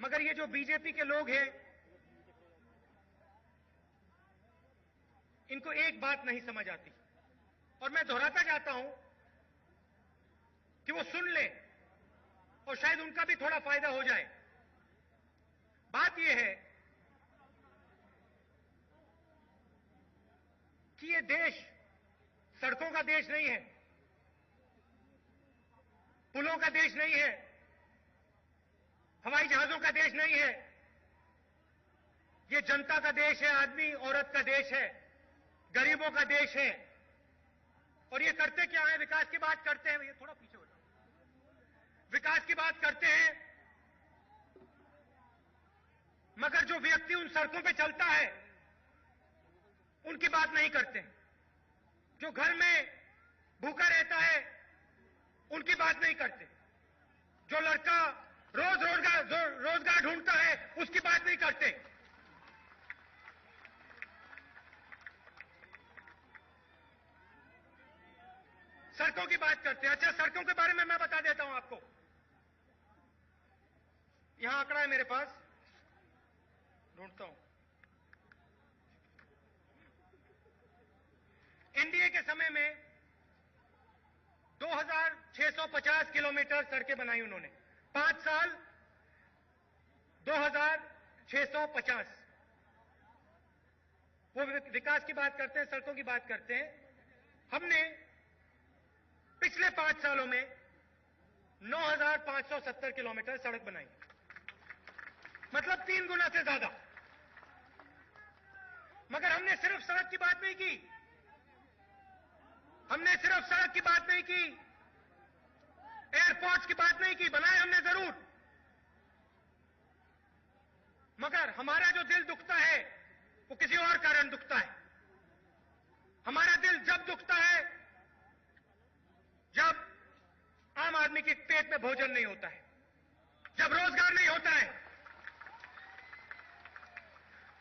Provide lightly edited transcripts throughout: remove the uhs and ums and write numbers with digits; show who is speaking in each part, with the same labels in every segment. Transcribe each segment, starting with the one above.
Speaker 1: मगर ये जो बीजेपी के लोग हैं, इनको एक बात नहीं समझ आती, और मैं दोहराता जाता हूं कि वो सुन ले और शायद उनका भी थोड़ा फायदा हो जाए। बात यह है कि ये देश सड़कों का देश नहीं है, पुलों का देश नहीं है, हवाई जहाजों का देश नहीं है। ये जनता का देश है, आदमी औरत का देश है, गरीबों का देश है। और ये करते क्या है? विकास की बात करते हैं, ये थोड़ा पीछे हो जाओ, विकास की बात करते हैं, मगर जो व्यक्ति उन सड़कों पे चलता है उनकी बात नहीं करते। जो घर में भूखा रहता है उनकी बात नहीं करते। जो लड़का रोज रोजगार ढूंढता है उसकी बात नहीं करते। सड़कों की बात करते हैं। अच्छा, सड़कों के बारे में मैं बता देता हूं आपको। यहां आंकड़ा है मेरे पास, ढूंढता हूं। एनडीए के समय में 2650 किलोमीटर सड़कें बनाई उन्होंने। 5 साल 2650। वो विकास की बात करते हैं, सड़कों की बात करते हैं। हमने पिछले 5 सालों में 9570 किलोमीटर सड़क बनाई, मतलब 3 गुना से ज्यादा। मगर हमने सिर्फ सड़क की बात नहीं की, हमने सिर्फ सड़क की बात नहीं की, एयरपोर्ट्स की बात नहीं की। बनाए हमने जरूर, मगर हमारा जो दिल दुखता है वो किसी और कारण दुखता है। हमारा दिल जब दुखता है जब आम आदमी के पेट में भोजन नहीं होता है, जब रोजगार नहीं होता है।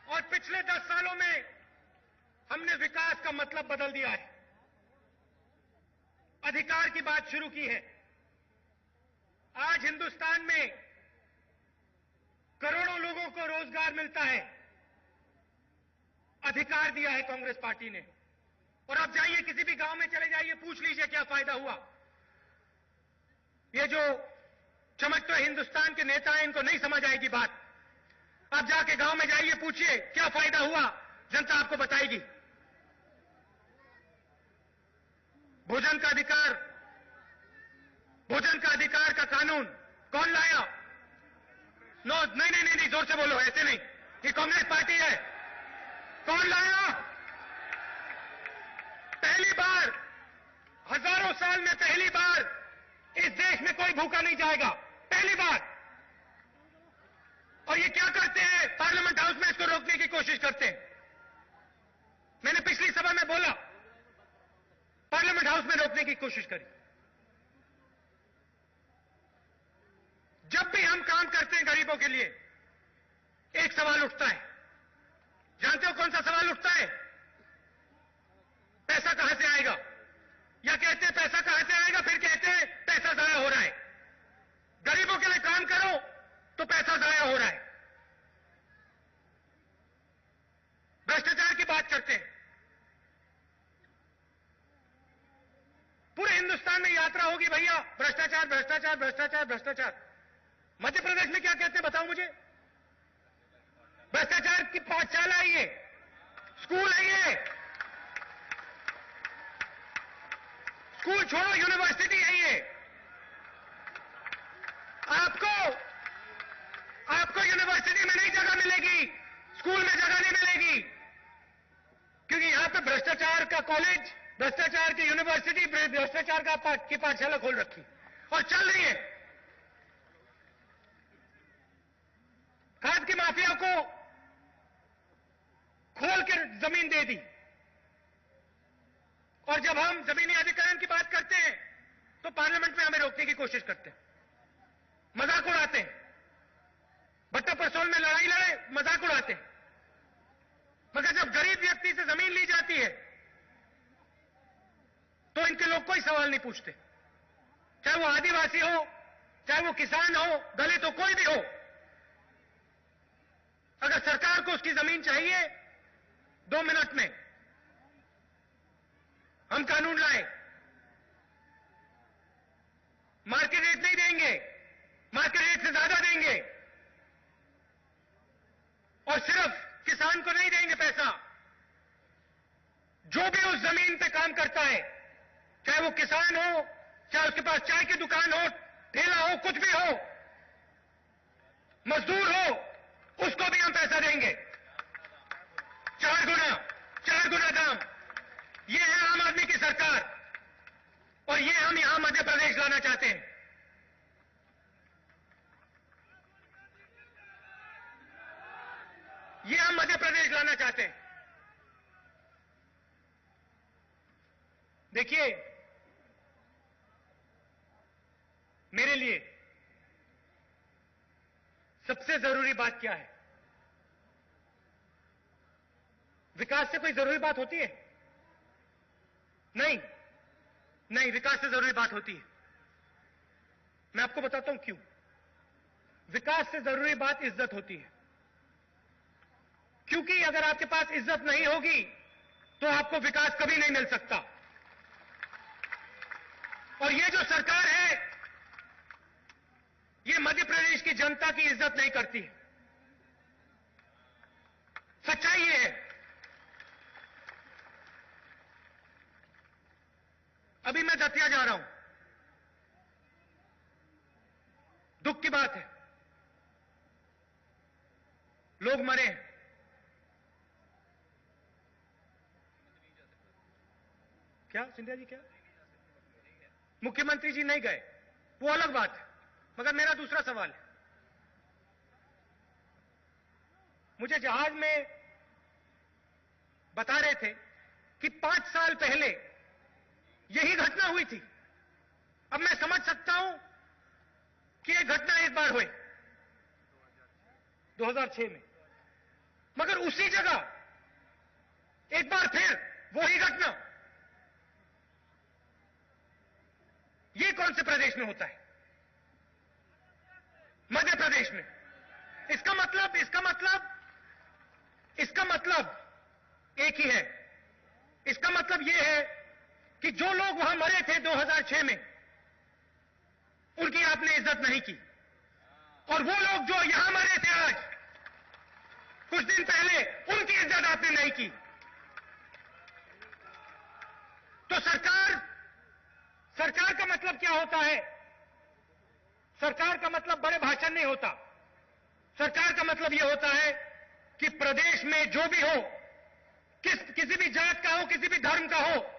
Speaker 1: और पिछले 10 सालों में हमने विकास का मतलब बदल दिया है, अधिकार की बात शुरू की है। आज हिंदुस्तान में करोड़ों लोगों को रोजगार मिलता है, अधिकार दिया है कांग्रेस पार्टी ने। और आप जाइए, किसी भी गांव में चले जाइए, पूछ लीजिए क्या फायदा हुआ। ये जो चमकते हिंदुस्तान के नेता हैं, इनको नहीं समझ आएगी बात। आप जाके गांव में जाइए, पूछिए क्या फायदा हुआ, जनता आपको बताएगी। भोजन का अधिकार, भोजन का अधिकार का कानून कौन लाया? नो, नहीं, जोर से बोलो, ऐसे नहीं, ये कांग्रेस पार्टी है। कौन लाया? पहली बार, हजारों साल में पहली बार इस देश में कोई भूखा नहीं जाएगा, पहली बार। और ये क्या करते हैं? पार्लियामेंट हाउस में इसको रोकने की कोशिश करते हैं। मैंने पिछली सभा में बोला, पार्लियामेंट हाउस में रोकने की कोशिश करी। जब भी हम काम करते हैं गरीबों के लिए, एक सवाल उठता है। जानते हो कौन सा सवाल उठता है? पैसा कहां से आएगा? या कहते हैं पैसा कहां से आएगा, फिर कहते हैं पैसा जाया हो रहा है। गरीबों के लिए काम करो तो पैसा जाया हो रहा है। भ्रष्टाचार की बात करते हैं। पूरे हिंदुस्तान में यात्रा होगी, भैया भ्रष्टाचार भ्रष्टाचार भ्रष्टाचार भ्रष्टाचार। मध्य प्रदेश में क्या कहते हैं बताओ मुझे? भ्रष्टाचार की पाठशाला है ये, स्कूल है ये। स्कूल छोड़ो, यूनिवर्सिटी है ये। आपको यूनिवर्सिटी में नहीं जगह मिलेगी, स्कूल में जगह नहीं मिलेगी, क्योंकि यहां पे भ्रष्टाचार का कॉलेज, भ्रष्टाचार की यूनिवर्सिटी, भ्रष्टाचार की पाठशाला खोल रखी और चल रही है। खाद की माफिया को खोल कर जमीन दे दी। और जब हम जमीनी अधिग्रहण की बात करते हैं तो पार्लियामेंट में हमें रोकने की कोशिश करते हैं, मजाक उड़ाते हैं। भट्टा परसोल में लड़ाई लड़े, मजाक उड़ाते हैं। मगर जब गरीब व्यक्ति से जमीन ली जाती है तो इनके लोग कोई सवाल नहीं पूछते, चाहे वो आदिवासी हो, चाहे वो किसान हो, दलित हो, कोई भी हो। अगर सरकार को उसकी जमीन चाहिए 2 मिनट में हम कानून लाए, मार्केट रेट नहीं देंगे, मार्केट रेट से ज्यादा देंगे, और सिर्फ किसान को नहीं देंगे पैसा, जो भी उस जमीन पे काम करता है, चाहे वो किसान हो, चाहे उसके पास चाय की दुकान हो, ठेला हो, कुछ भी हो, मजदूर हो, उसको भी हम पैसा देंगे, 4 गुना दाम। ये है आम आदमी की सरकार, और ये हम यहां मध्य प्रदेश लाना चाहते हैं। ये हम मध्य प्रदेश लाना चाहते हैं। देखिए, मेरे लिए सबसे जरूरी बात क्या है? विकास से कोई जरूरी बात होती है? नहीं, नहीं, विकास से जरूरी बात होती है। मैं आपको बताता हूं क्यों। विकास से जरूरी बात इज्जत होती है, क्योंकि अगर आपके पास इज्जत नहीं होगी तो आपको विकास कभी नहीं मिल सकता। और ये जो सरकार है, ये मध्य प्रदेश की जनता की इज्जत नहीं करती है। सच्चाई ये है। अभी मैं दतिया जा रहा हूं, दुख की बात है, लोग मरे हैं। क्या सिंधिया जी, क्या मुख्यमंत्री जी नहीं गए, वो अलग बात है, मगर मेरा दूसरा सवाल है। मुझे जहाज में बता रहे थे कि 5 साल पहले यही घटना हुई थी। अब मैं समझ सकता हूं कि यह घटना एक बार हुई 2006 में, मगर उसी जगह एक बार फिर वही घटना, ये कौन से प्रदेश में होता है? मध्य प्रदेश में। इसका मतलब एक ही है। इसका मतलब यह है कि जो लोग वहां मरे थे 2006 में, उनकी आपने इज्जत नहीं की, और वो लोग जो यहां मरे थे आज कुछ दिन पहले, उनकी इज्जत आपने नहीं की। तो सरकार का मतलब क्या होता है? सरकार का मतलब बड़े भाषण नहीं होता। सरकार का मतलब यह होता है कि प्रदेश में जो भी हो, किसी भी जात का हो, किसी भी धर्म का हो,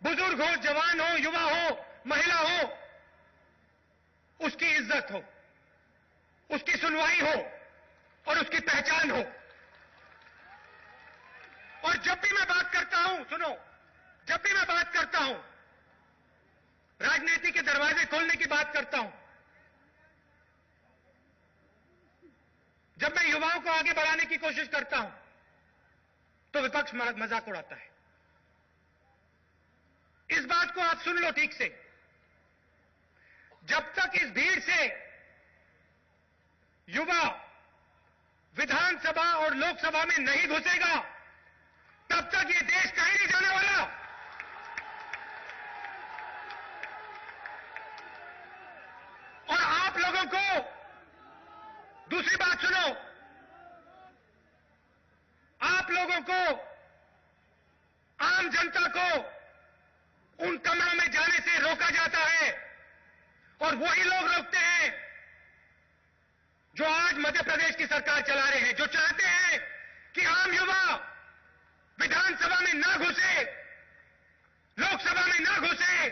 Speaker 1: बुजुर्ग हो, जवान हो, युवा हो, महिला हो, उसकी इज्जत हो, उसकी सुनवाई हो और उसकी पहचान हो। और जब भी मैं बात करता हूं, सुनो, जब भी मैं बात करता हूं, राजनीति के दरवाजे खोलने की बात करता हूं, जब मैं युवाओं को आगे बढ़ाने की कोशिश करता हूं, तो विपक्ष मजाक उड़ाता है। इस बात को आप सुन लो ठीक से, जब तक इस भीड़ से युवा विधानसभा और लोकसभा में नहीं घुसेगा, तब तक ये देश कहीं नहीं जाने वाला। और आप लोगों को दूसरी बात सुनो, आप लोगों को, आम जनता को उन कमरों में जाने से रोका जाता है, और वही लोग रोकते हैं जो आज मध्य प्रदेश की सरकार चला रहे हैं, जो चाहते हैं कि आम युवा विधानसभा में ना घुसे, लोकसभा में ना घुसे,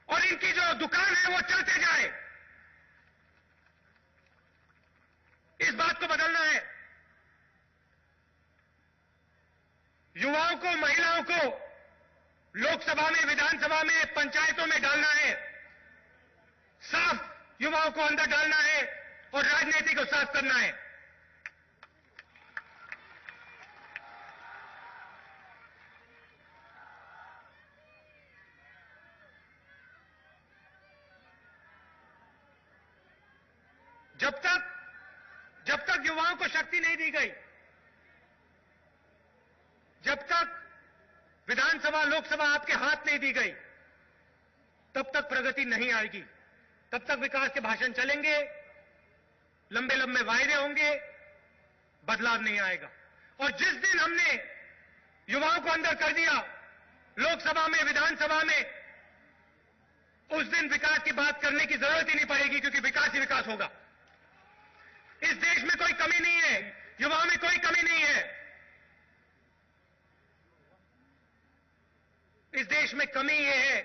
Speaker 1: और इनकी जो दुकान है वो चलते जाए। इस बात को बदलना है। युवाओं को, महिलाओं को लोकसभा में, विधानसभा में, पंचायतों में डालना है, साफ युवाओं को अंदर डालना है और राजनीति को साफ करना है। जब तक युवाओं को शक्ति नहीं दी गई, जब तक विधानसभा लोकसभा आपके हाथ नहीं दी गई, तब तक प्रगति नहीं आएगी। तब तक विकास के भाषण चलेंगे, लंबे लंबे वायदे होंगे, बदलाव नहीं आएगा। और जिस दिन हमने युवाओं को अंदर कर दिया लोकसभा में, विधानसभा में, उस दिन विकास की बात करने की जरूरत ही नहीं पड़ेगी, क्योंकि विकास ही विकास होगा। इस देश में कोई कमी नहीं है, युवाओं में कोई कमी नहीं है। इस देश में कमी यह है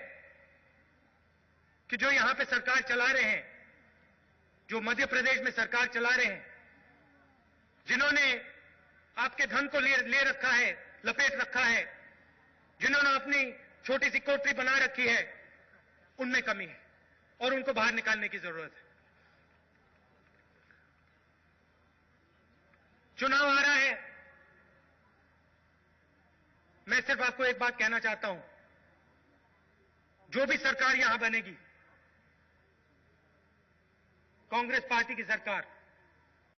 Speaker 1: कि जो यहां पे सरकार चला रहे हैं, जो मध्य प्रदेश में सरकार चला रहे हैं, जिन्होंने आपके धन को ले रखा है, लपेट रखा है, जिन्होंने अपनी छोटी सी कोठरी बना रखी है, उनमें कमी है और उनको बाहर निकालने की जरूरत है। चुनाव आ रहा है, मैं सिर्फ आपको एक बात कहना चाहता हूं, जो भी सरकार यहां बनेगी, कांग्रेस पार्टी की सरकार,